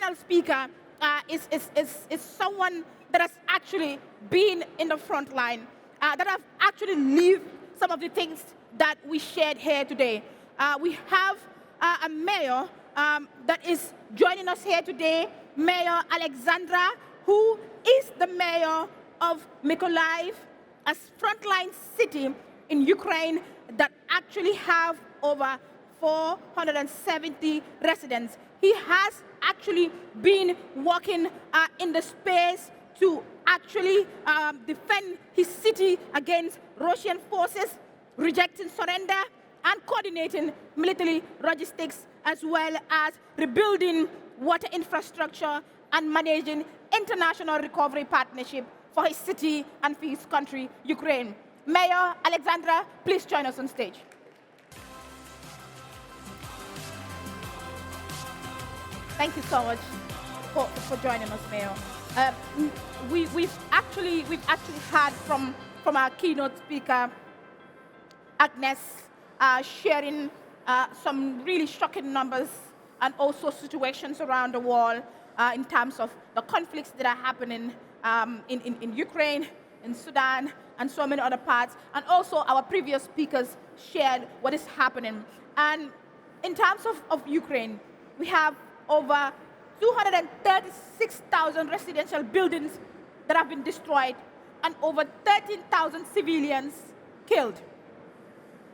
final speaker is someone that has actually been in the front line, that have actually lived some of the things that we shared here today. We have a mayor that is joining us here today, Mayor Oleksandr, who is the mayor of Mykolaiv, a frontline city in Ukraine that actually have over 470 residents. He has actually been working in the space to actually defend his city against Russian forces, rejecting surrender, and coordinating military logistics, as well as rebuilding water infrastructure and managing international recovery partnership for his city and for his country, Ukraine. Mayor Oleksandr, please join us on stage. Thank you so much for joining us, Mayor. We've actually heard from our keynote speaker, Agnes, sharing some really shocking numbers and also situations around the world in terms of the conflicts that are happening in Ukraine, in Sudan, and so many other parts. And also our previous speakers shared what is happening. And in terms of Ukraine, we have over 236,000 residential buildings that have been destroyed and over 13,000 civilians killed.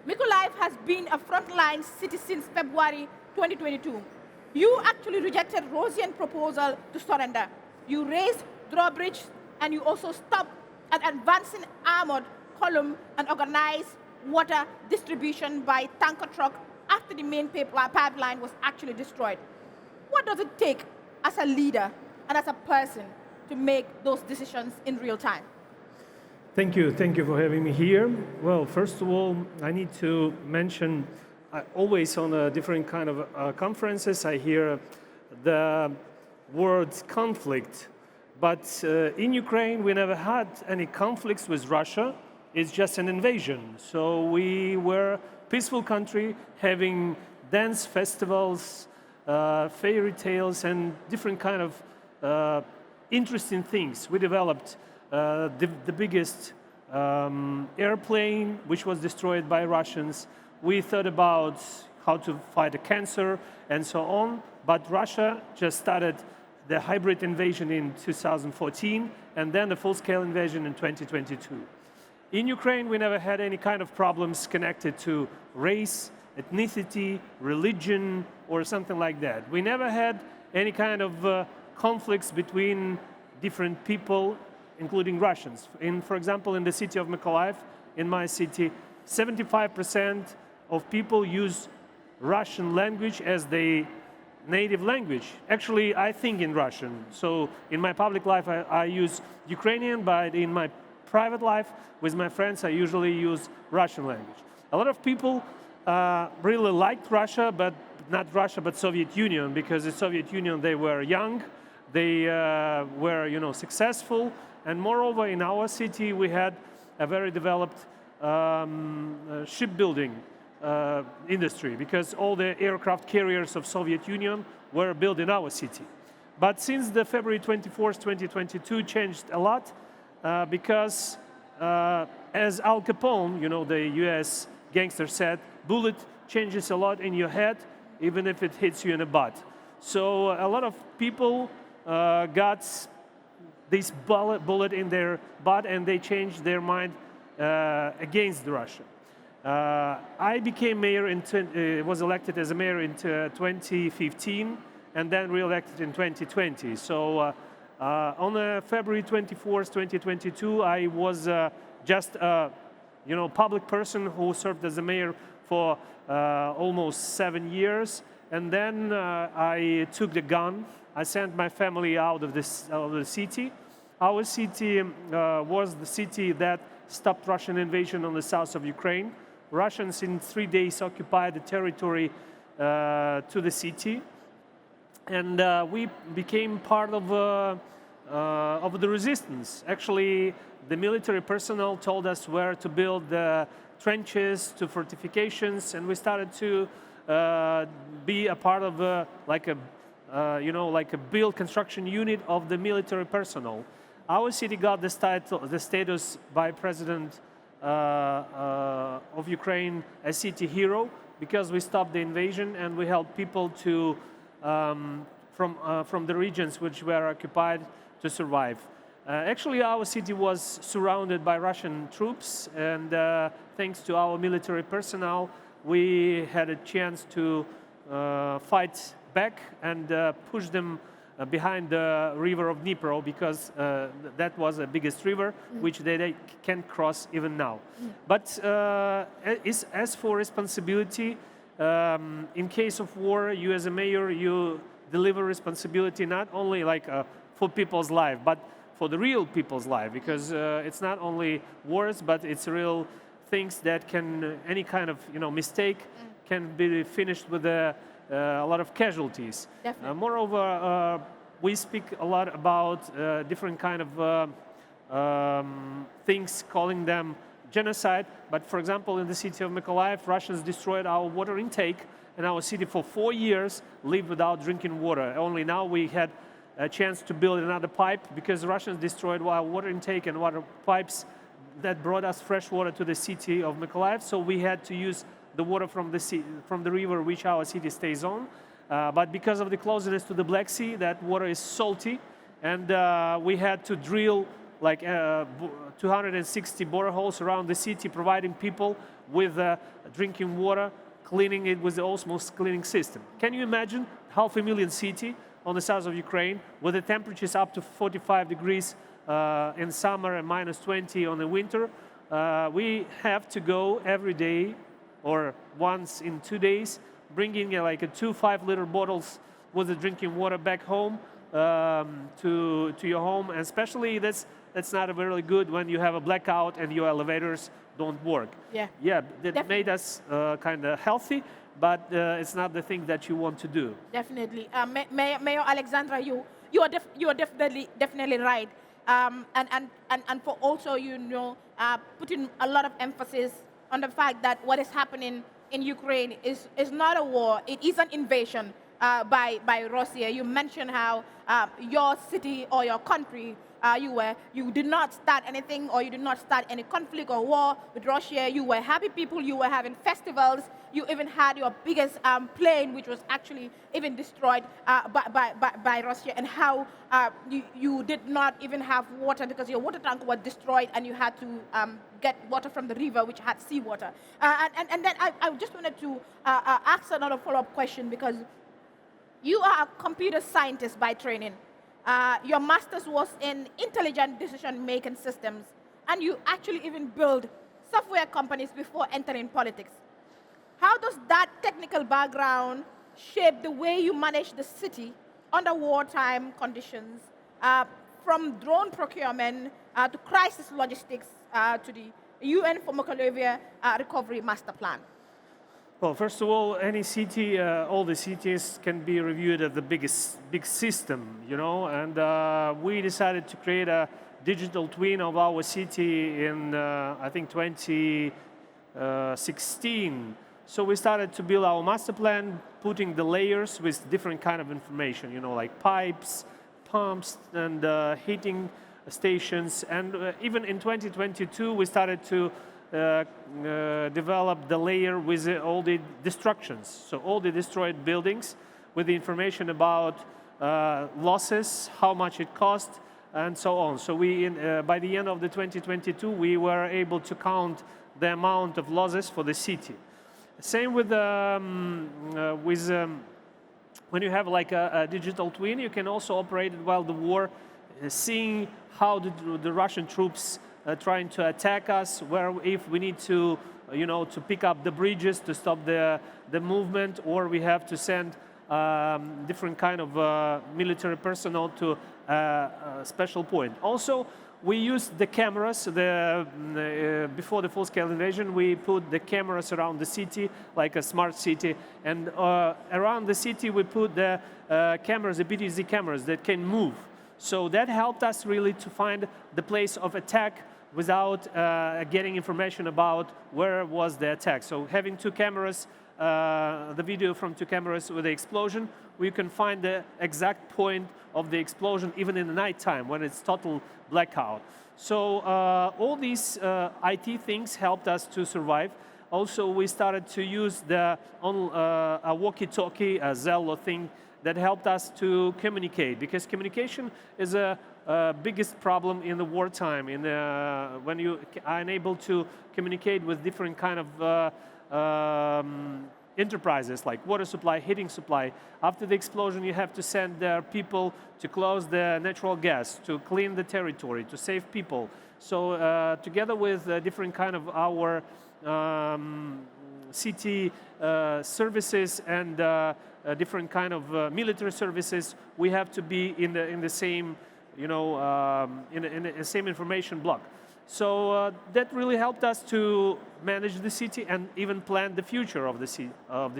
Mykolaiv has been a frontline city since February 2022. You actually rejected Russian proposal to surrender. You raised drawbridge and you also stopped an advancing armored column and organized water distribution by tanker truck after the main pipeline was actually destroyed. What does it take as a leader and as a person to make those decisions in real time? Thank you for having me here. Well, first of all, I need to mention, always on different kind of conferences, I hear the word conflict. But in Ukraine, we never had any conflicts with Russia. It's just an invasion. So we were a peaceful country having dance festivals, fairy tales, and different kind of interesting things. We developed the biggest airplane, which was destroyed by Russians. We thought about how to fight a cancer and so on. But Russia just started the hybrid invasion in 2014, and then the full-scale invasion in 2022. In Ukraine, we never had any kind of problems connected to race, ethnicity, religion, or something like that. We never had any kind of conflicts between different people, including Russians. For example, in the city of Mykolaiv, in my city, 75% of people use Russian language as their native language. Actually, I think in Russian. So in my public life, I use Ukrainian, but in my private life, with my friends, I usually use Russian language. A lot of people really liked Russia, but not Russia, but Soviet Union, because the Soviet Union, they were young, they were, successful, and moreover, in our city, we had a very developed shipbuilding industry, because all the aircraft carriers of Soviet Union were built in our city. But since the February 24th, 2022 changed a lot, because as Al Capone, the US gangster said, bullet changes a lot in your head, even if it hits you in the butt. So a lot of people got this bullet in their butt, and they changed their mind against Russia. I became mayor was elected as a mayor in 2015, and then re-elected in 2020. So on February 24th, 2022, I was just a public person who served as a mayor for almost 7 years, and then I took the gun. I sent my family out of the city. Our city was the city that stopped Russian invasion on the south of Ukraine. Russians in 3 days occupied the territory to the city, and we became part of the resistance. Actually, the military personnel told us where to build the trenches, to fortifications, and we started to be a part of like a like a build construction unit of the military personnel. Our city got the status by President of Ukraine as city hero because we stopped the invasion and we helped people to from the regions which were occupied to survive. Actually, our city was surrounded by Russian troops, and thanks to our military personnel, we had a chance to fight back and push them behind the river of Dnipro, because that was the biggest river which they can't cross even now. But as for responsibility, in case of war, you as a mayor, you deliver responsibility not only like for people's life, but for the real people's life, because it's not only wars, but it's real things that can, any kind of mistake can be finished with a lot of casualties. Moreover, we speak a lot about different kind of things, calling them genocide. But for example, in the city of Mykolaiv, Russians destroyed our water intake, and our city for 4 years lived without drinking water. Only now we had a chance to build another pipe, because Russians destroyed our water intake and water pipes that brought us fresh water to the city of Mykolaiv. So we had to use the water from the river which our city stays on. But because of the closeness to the Black Sea, that water is salty, and we had to drill like 260 boreholes around the city, providing people with drinking water, cleaning it with the osmosis cleaning system. Can you imagine 500,000 city on the south of Ukraine, with the temperatures up to 45 degrees in summer and minus 20 on the winter? We have to go every day or once in 2 days, bringing like 2 5-liter bottles with the drinking water back home to your home. And especially that's not very good when you have a blackout and your elevators don't work. Yeah, that made us kind of healthy, but it's not the thing that you want to do. Definitely. Mayor Oleksandr, you are definitely right. And for also, putting a lot of emphasis on the fact that what is happening in Ukraine is not a war, it is an invasion by Russia. You mentioned how your city or your country, you did not start anything, or you did not start any conflict or war with Russia. You were happy people, you were having festivals, you even had your biggest plane, which was actually even destroyed by Russia, and how you did not even have water because your water tank was destroyed and you had to get water from the river, which had seawater. And then I just wanted to ask another follow-up question, because you are a computer scientist by training. Your master's was in intelligent decision-making systems, and you actually even build software companies before entering politics. How does that technical background shape the way you manage the city under wartime conditions, from drone procurement to crisis logistics to the UN for Mykolaiv recovery master plan? Well, first of all, any city, all the cities can be reviewed as the big system, and we decided to create a digital twin of our city in, I think, 2016. So we started to build our master plan, putting the layers with different kind of information, like pipes, pumps, and heating stations. And even in 2022, we started to develop the layer with all the destructions. So all the destroyed buildings with the information about losses, how much it cost, and so on. So we, by the end of the 2022, we were able to count the amount of losses for the city. Same with when you have like a digital twin, you can also operate it while the war, seeing how the Russian troops trying to attack us, where if we need to, to pick up the bridges to stop the movement, or we have to send different kind of military personnel to a special point. Also, we used the cameras. Before the full-scale invasion, we put the cameras around the city, like a smart city, and around the city we put the cameras, the BTZ cameras that can move. So that helped us really to find the place of attack without getting information about where was the attack. So having two cameras the video from 2 cameras with the explosion, we can find the exact point of the explosion even in the nighttime when it's total blackout. So all these IT things helped us to survive. Also, we started to use the a walkie-talkie, a Zello thing that helped us to communicate, because communication is a biggest problem in the wartime. When you are unable to communicate with different kind of enterprises like water supply, heating supply. After the explosion, you have to send people to close the natural gas, to clean the territory, to save people. So together with different kind of our city services and different kind of military services, we have to be in the same, in the same information block. So that really helped us to manage the city and even plan the future of the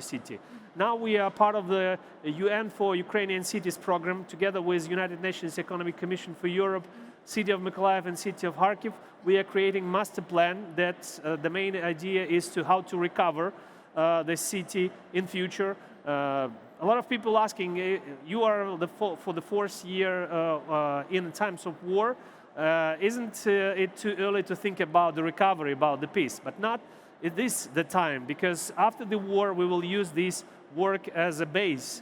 city. Now we are part of the UN for Ukrainian Cities program, together with United Nations Economic Commission for Europe, City of Mykolaiv and City of Kharkiv. We are creating master plan that the main idea is to how to recover the city in future. A lot of people asking, you are for the fourth year in times of war. Isn't it too early to think about the recovery, about the peace? But not, it is the time, because after the war we will use this work as a base.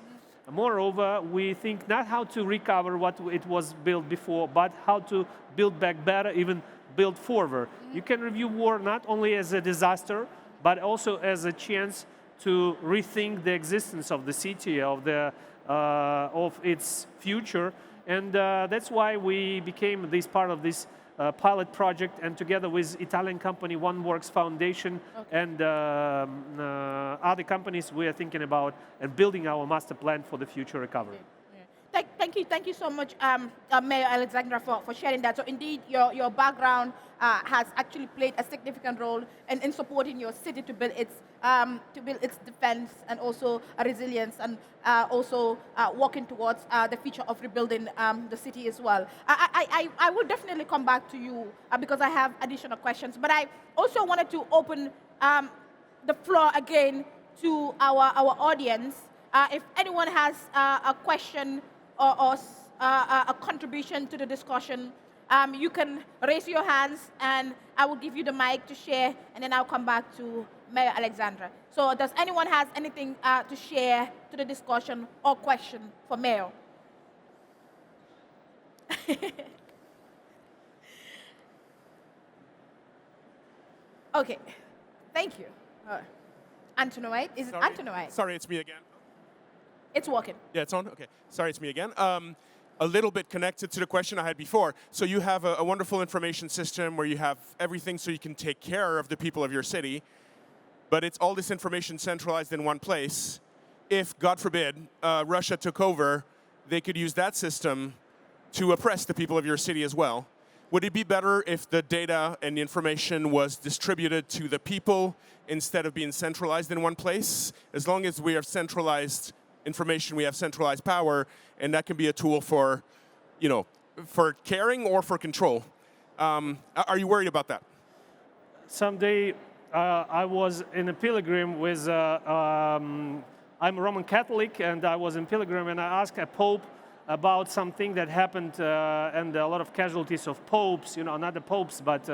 Moreover, we think not how to recover what it was built before, but how to build back better, even build forward. You can review war not only as a disaster, but also as a chance to rethink the existence of the city, of its future. And that's why we became this part of this pilot project, and together with Italian company OneWorks Foundation and other companies, we are thinking about and building our master plan for the future recovery. Thank you so much, Mayor Oleksandr, for sharing that. So indeed, your background has actually played a significant role in supporting your city to build its defense and also a resilience, and also working towards the future of rebuilding the city as well. I will definitely come back to you because I have additional questions, but I also wanted to open the floor again to our audience. If anyone has a question or a contribution to the discussion, you can raise your hands and I will give you the mic to share, and then I'll come back to Mayor Oleksandr. So does anyone has anything to share to the discussion or question for Mayor? Okay, thank you. Antonowite, is it Antonowite? Sorry, it's me again. It's working. Yeah, it's on? Okay. Sorry, it's me again. A little bit connected to the question I had before. So you have a wonderful information system where you have everything so you can take care of the people of your city, but it's all this information centralized in one place. If, God forbid, Russia took over, they could use that system to oppress the people of your city as well. Would it be better if the data and the information was distributed to the people instead of being centralized in one place? As long as we have centralized information, we have centralized power, and that can be a tool for, for caring or for control. Are you worried about that? Someday I was in a pilgrim with, I'm a Roman Catholic, and I was in pilgrim, and I asked a Pope about something that happened, and a lot of casualties of popes, not the popes, but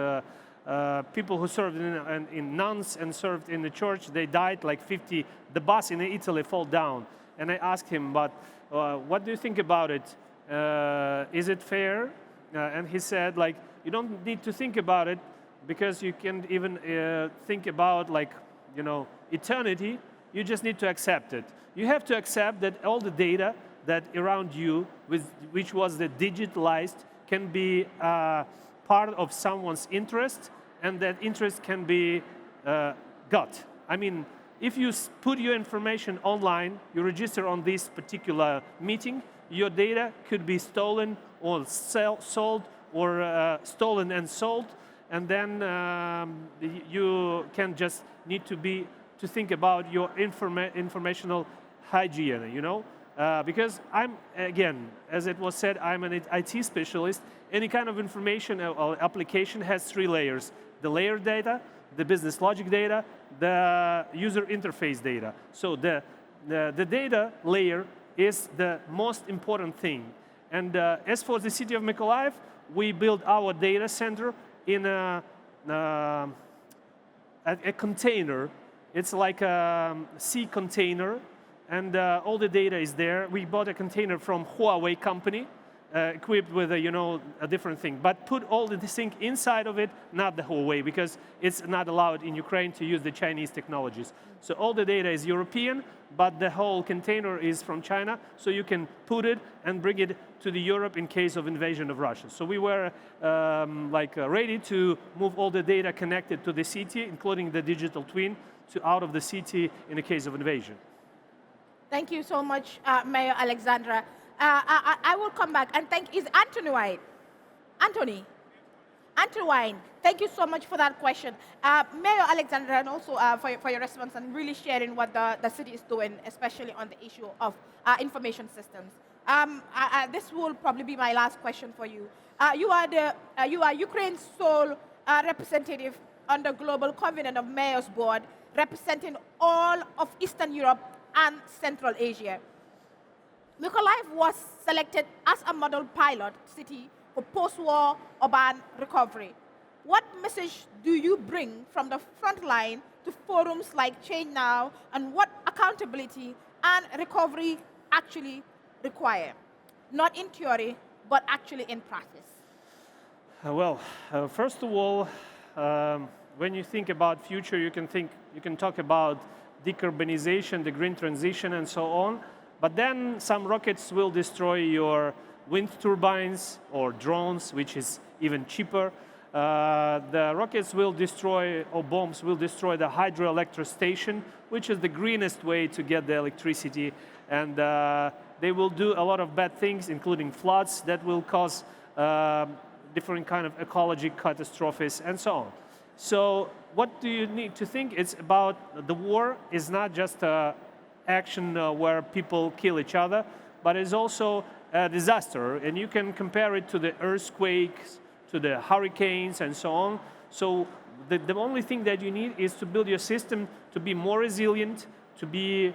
people who served in nuns and served in the church, they died like 50. The bus in Italy fell down. And I asked him, but what do you think about it? Is it fair? And he said, you don't need to think about it, because you can't even think about, eternity. You just need to accept it. You have to accept that all the data that around you, which was the digitalized, can be part of someone's interest, and that interest can be got. I mean, if you put your information online, you register on this particular meeting, your data could be stolen or sold, or stolen and sold, and then you can just need to think about your informational hygiene, because I'm, again, as it was said, I'm an IT specialist. Any kind of information or application has 3 layers: the layer data, the business logic data, the user interface data. So the data layer is the most important thing. And as for the city of Mykolaiv, we built our data center in a container. It's like a sea container, and all the data is there. We bought a container from Huawei company, equipped with a different thing, but put all the thing inside of it, not the Huawei, because it's not allowed in Ukraine to use the Chinese technologies. So all the data is European, but the whole container is from China, so you can put it and bring it to the Europe in case of invasion of Russia. So we were ready to move all the data connected to the city, including the digital twin, to out of the city in the case of invasion. Thank you so much, Mayor Oleksandr. I will come back and is Anthony White. Anthony Wine, thank you so much for that question. Mayor Oleksandr, and also for your response and really sharing what the city is doing, especially on the issue of information systems. This will probably be my last question for you. You are Ukraine's sole representative on the Global Covenant of Mayors Board, representing all of Eastern Europe and Central Asia. Mykolaiv was selected as a model pilot city for post-war urban recovery. What message do you bring from the front line to forums like Change Now, and what accountability and recovery actually require? Not in theory, but actually in practice. First of all, when you think about future, you can talk about decarbonization, the green transition, and so on. But then some rockets will destroy your wind turbines or drones, which is even cheaper. The rockets will destroy, or bombs will destroy, the hydroelectric station, which is the greenest way to get the electricity. And they will do a lot of bad things, including floods that will cause different kind of ecological catastrophes and so on. So what do you need to think? It's about the war is not just action where people kill each other, but it's also a disaster, and you can compare it to the earthquakes, to the hurricanes, and so on. So the only thing that you need is to build your system to be more resilient, to be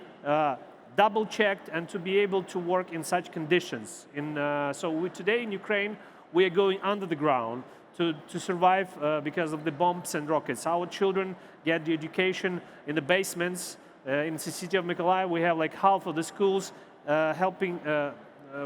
double-checked, and to be able to work in such conditions. Today in Ukraine, we are going under the ground to survive because of the bombs and rockets. Our children get the education in the basements. In the city of Mykolaiv, we have like half of the schools helping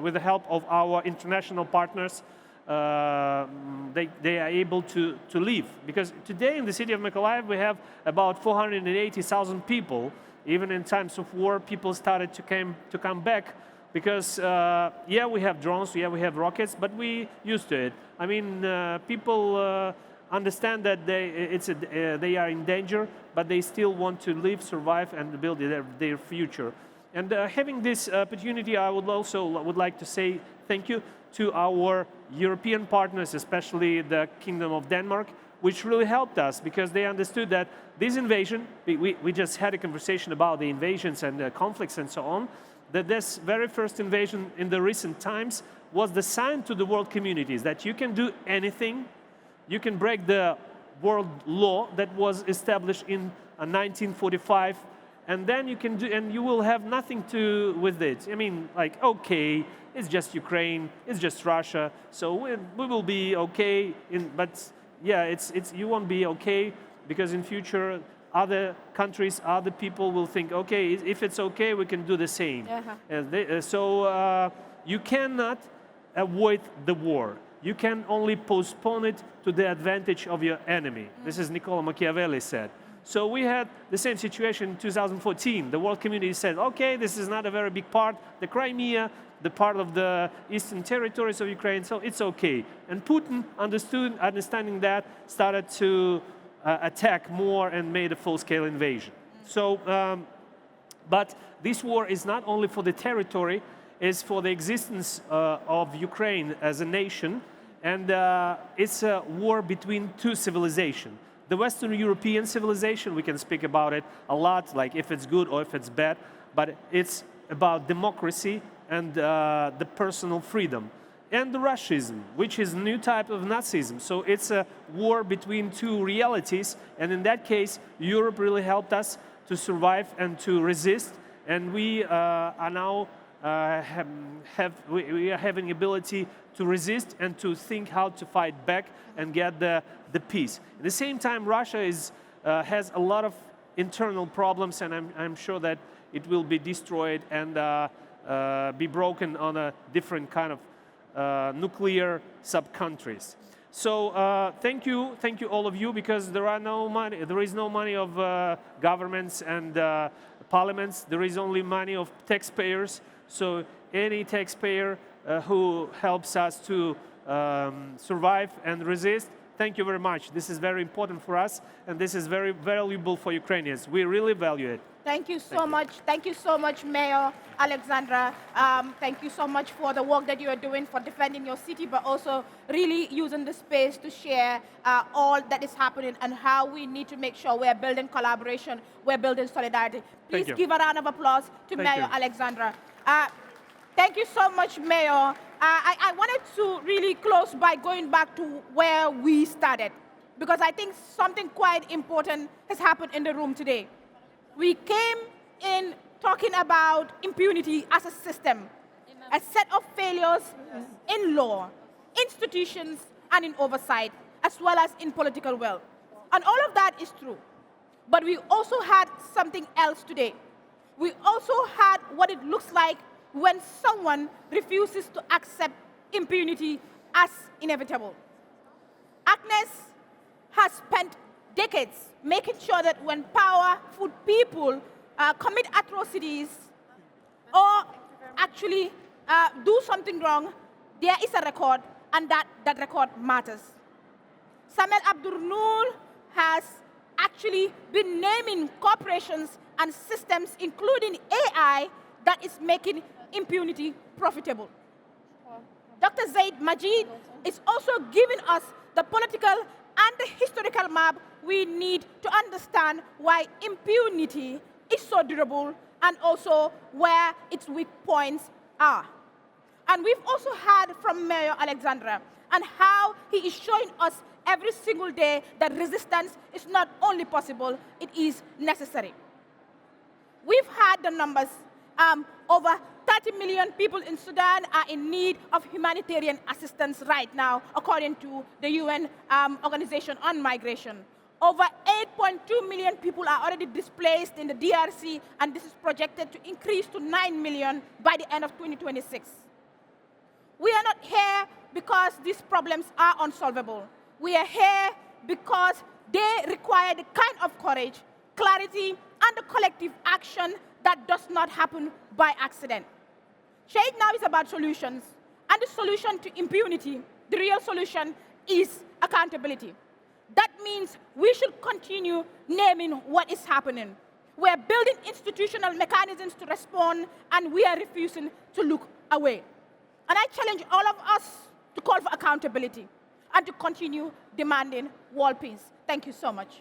with the help of our international partners. They are able to live. Because today in the city of Mykolaiv, we have about 480,000 people. Even in times of war, people started to come back because, yeah, we have drones, yeah, we have rockets, but we used to it. I mean, people understand that they are in danger, but they still want to live, survive, and build their future. And having this opportunity, I would like to say thank you to our European partners, especially the Kingdom of Denmark, which really helped us because they understood that this invasion, we just had a conversation about the invasions and the conflicts and so on, that this very first invasion in the recent times was the sign to the world communities that you can do anything. You can break the world law that was established in 1945, and then you can do, and you will have nothing to do with it. I mean, like, okay, it's just Ukraine, it's just Russia, so we will be okay. But yeah, you won't be okay because in future other countries, other people will think, okay, if it's okay, we can do the same. You cannot avoid the war. You can only postpone it to the advantage of your enemy. This is Niccolo Machiavelli said. So we had the same situation in 2014. The world community said, okay, this is not a very big part, the Crimea, the part of the eastern territories of Ukraine, so it's okay. And Putin, understanding that, started to attack more and made a full-scale invasion. But this war is not only for the territory, it's for the existence of Ukraine as a nation, and it's a war between two civilizations. The Western European civilization, we can speak about it a lot, like if it's good or if it's bad, but it's about democracy and the personal freedom. and the Russism, which is a new type of Nazism. So it's a war between two realities, and in that case, Europe really helped us to survive and to resist, and we are now we are having ability to resist and to think how to fight back and get the peace. At the same time, Russia has a lot of internal problems, and I'm sure that it will be destroyed and be broken on a different kind of nuclear sub-countries. So thank you all of you, because there is no money of governments and parliaments. There is only money of taxpayers. So any taxpayer who helps us to survive and resist, thank you very much. This is very important for us, and this is very valuable for Ukrainians. We really value it. Thank you so much. Thank you so much, Mayor Oleksandr. Thank you so much for the work that you are doing for defending your city, but also really using the space to share all that is happening and how we need to make sure we're building collaboration, we're building solidarity. Please give a round of applause to Mayor Oleksandr. Thank you so much, Mayor. I wanted to really close by going back to where we started, because I think something quite important has happened in the room today. We came in talking about impunity as a system, a set of failures in law, institutions, and in oversight, as well as in political will. And all of that is true. But we also had something else today. We also had what it looks like when someone refuses to accept impunity as inevitable. Agnes has spent decades making sure that when powerful people commit atrocities or actually do something wrong, there is a record, and that record matters. Samuel Abdur-Noor has actually been naming corporations and systems, including AI, that is making impunity profitable. Dr. Zaid Majid is also giving us the political and the historical map we need to understand why impunity is so durable and also where its weak points are. And we've also heard from Mayor Oleksandr and how he is showing us every single day that resistance is not only possible, it is necessary. We've had the numbers. Over 30 million people in Sudan are in need of humanitarian assistance right now, according to the UN Organization on Migration. Over 8.2 million people are already displaced in the DRC, and this is projected to increase to 9 million by the end of 2026. We are not here because these problems are unsolvable. We are here because they require the kind of courage, clarity, and the collective action that does not happen by accident. Shade now is about solutions, and the solution to impunity, the real solution, is accountability. That means we should continue naming what is happening. We are building institutional mechanisms to respond, and we are refusing to look away. And I challenge all of us to call for accountability and to continue demanding world peace. Thank you so much.